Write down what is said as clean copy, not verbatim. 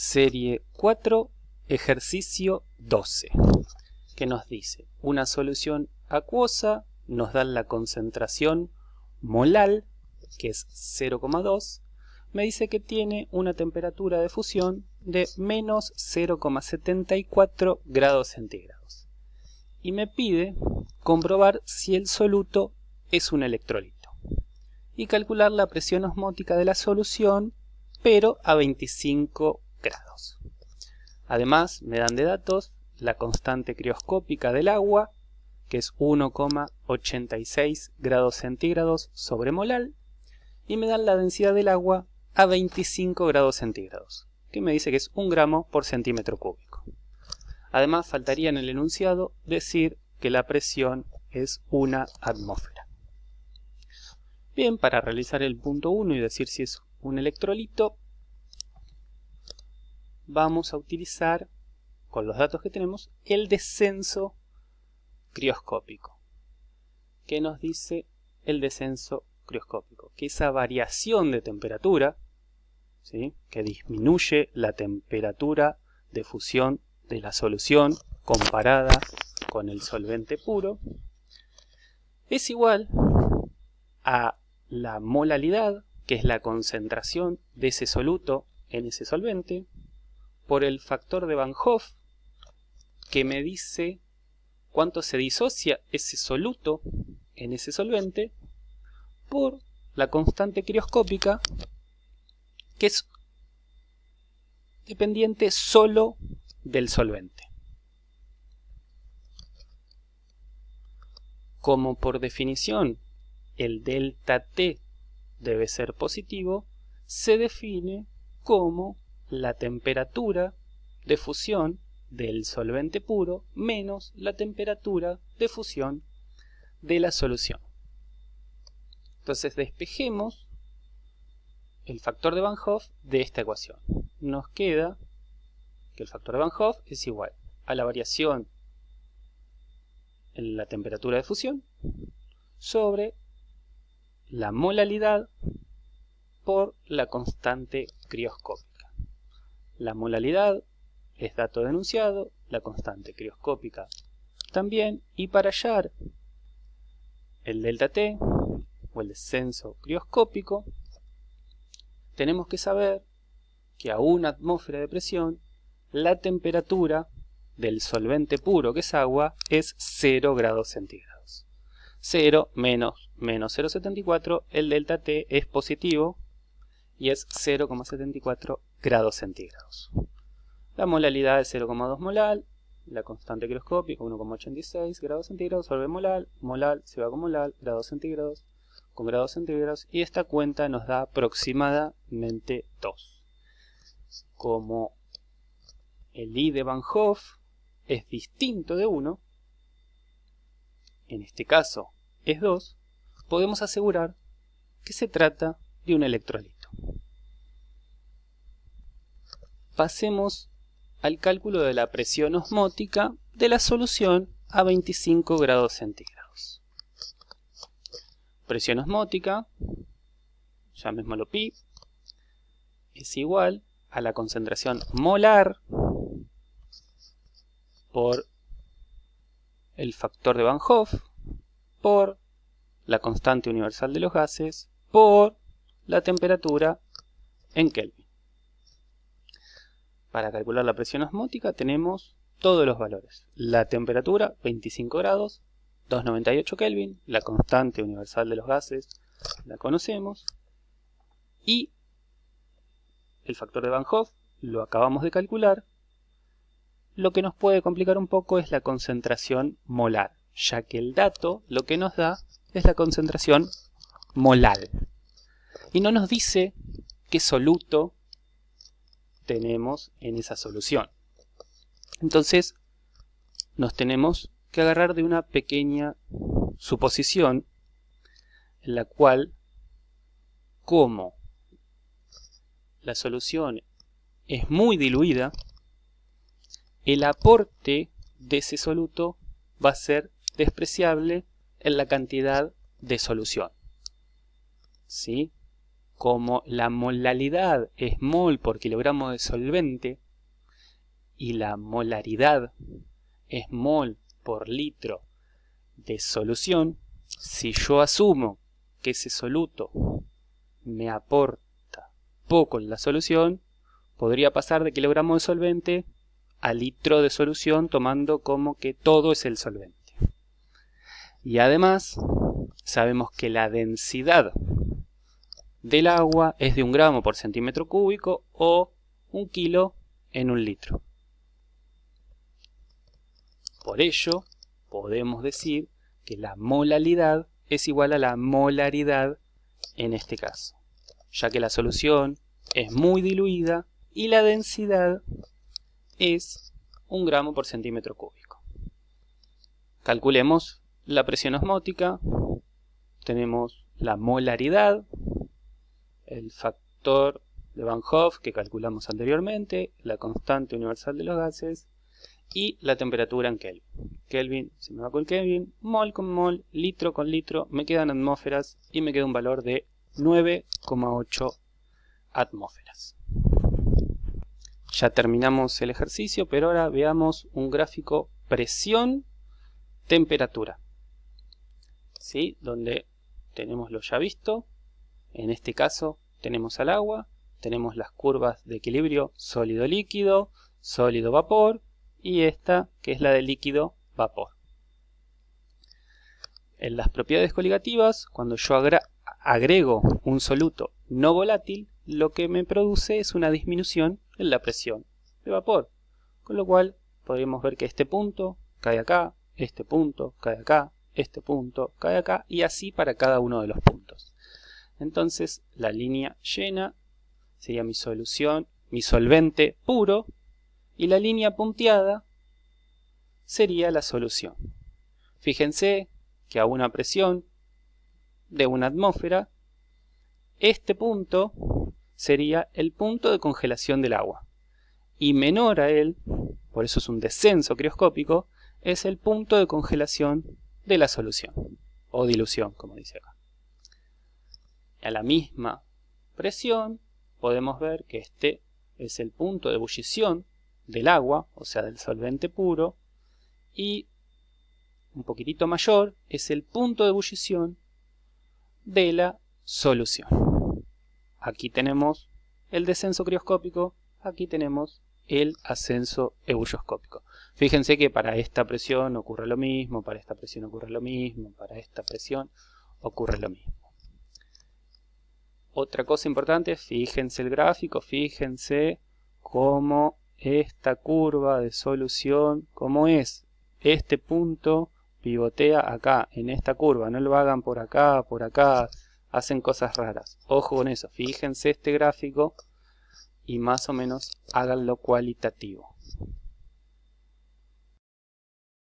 Serie 4, ejercicio 12, que nos dice una solución acuosa, nos da la concentración molal, que es 0,2, me dice que tiene una temperatura de fusión de menos 0,74 grados centígrados. Y me pide comprobar si el soluto es un electrolito. Y calcular la presión osmótica de la solución, pero a 25 grados. Además, me dan de datos la constante crioscópica del agua, que es 1,86 grados centígrados sobre molal, y me dan la densidad del agua a 25 grados centígrados, que me dice que es 1 gramo por centímetro cúbico. Además, faltaría en el enunciado decir que la presión es una atmósfera. Bien, para realizar el punto 1 y decir si es un electrolito, vamos a utilizar, con los datos que tenemos, el descenso crioscópico. ¿Qué nos dice el descenso crioscópico? Que esa variación de temperatura, ¿sí?, que disminuye la temperatura de fusión de la solución comparada con el solvente puro, es igual a la molalidad, que es la concentración de ese soluto en ese solvente, por el factor de Van Hoff, que me dice cuánto se disocia ese soluto en ese solvente, por la constante crioscópica, que es dependiente solo del solvente. Como por definición el delta T debe ser positivo, se define como la temperatura de fusión del solvente puro menos la temperatura de fusión de la solución. Entonces despejemos el factor de Van Hoff de esta ecuación. Nos queda que el factor de Van Hoff es igual a la variación en la temperatura de fusión sobre la molalidad por la constante crioscópica. La molalidad es dato de enunciado, la constante crioscópica también, y para hallar el delta T o el descenso crioscópico tenemos que saber que a una atmósfera de presión la temperatura del solvente puro, que es agua, es 0 grados centígrados. 0 menos 0,74, el delta T es positivo y es 0,74 grados centígrados. La molalidad es 0,2 molal, la constante crioscópica 1,86 grados centígrados sobre molal, molal se va con molal, grados centígrados con grados centígrados, y esta cuenta nos da aproximadamente 2. Como el I de Van Hoff es distinto de 1, en este caso es 2, podemos asegurar que se trata de un electrolito. Pasemos al cálculo de la presión osmótica de la solución a 25 grados centígrados. Presión osmótica, llamémoslo pi, es igual a la concentración molar por el factor de Van Hoff por la constante universal de los gases por la temperatura en Kelvin. Para calcular la presión osmótica tenemos todos los valores. La temperatura, 25 grados, 298 Kelvin, la constante universal de los gases la conocemos, y el factor de Van Hoff lo acabamos de calcular. Lo que nos puede complicar un poco es la concentración molar, ya que el dato lo que nos da es la concentración molal. Y no nos dice qué soluto tenemos en esa solución. Entonces nos tenemos que agarrar de una pequeña suposición en la cual, como la solución es muy diluida, el aporte de ese soluto va a ser despreciable en la cantidad de solución, ¿sí? como la molalidad es mol por kilogramo de solvente y la molaridad es mol por litro de solución, si yo asumo que ese soluto me aporta poco en la solución, podría pasar de kilogramo de solvente a litro de solución, tomando como que todo es el solvente. Y además sabemos que la densidad del agua es de 1 gramo por centímetro cúbico o 1 kilo en 1 litro. Por ello, podemos decir que la molalidad es igual a la molaridad en este caso, ya que la solución es muy diluida y la densidad es 1 gramo por centímetro cúbico. Calculemos la presión osmótica. Tenemos la molaridad, el factor de Van Hoff que calculamos anteriormente, la constante universal de los gases y la temperatura en Kelvin. Kelvin se me va con Kelvin, mol con mol, litro con litro, me quedan atmósferas y me queda un valor de 9,8 atmósferas. Ya terminamos el ejercicio, pero ahora veamos un gráfico presión-temperatura, ¿sí? Donde tenemos lo ya visto. En este caso tenemos al agua, tenemos las curvas de equilibrio sólido-líquido, sólido-vapor y esta que es la de líquido-vapor. En las propiedades coligativas, cuando yo agrego un soluto no volátil, lo que me produce es una disminución en la presión de vapor, con lo cual podemos ver que este punto cae acá, este punto cae acá, este punto cae acá y así para cada uno de los puntos. Entonces la línea llena sería mi solución, mi solvente puro, y la línea punteada sería la solución. Fíjense que a una presión de 1 atmósfera, este punto sería el punto de congelación del agua, y menor a él, por eso es un descenso crioscópico, es el punto de congelación de la solución, o dilución, como dice acá. A la misma presión podemos ver que este es el punto de ebullición del agua, o sea del solvente puro, y un poquitito mayor es el punto de ebullición de la solución. Aquí tenemos el descenso crioscópico, aquí tenemos el ascenso ebullioscópico. Fíjense que para esta presión ocurre lo mismo, para esta presión ocurre lo mismo, para esta presión ocurre lo mismo. Otra cosa importante, fíjense el gráfico, fíjense cómo esta curva de solución, cómo es este punto, pivotea acá, en esta curva, no lo hagan por acá, hacen cosas raras. Ojo con eso, fíjense este gráfico y más o menos háganlo cualitativo.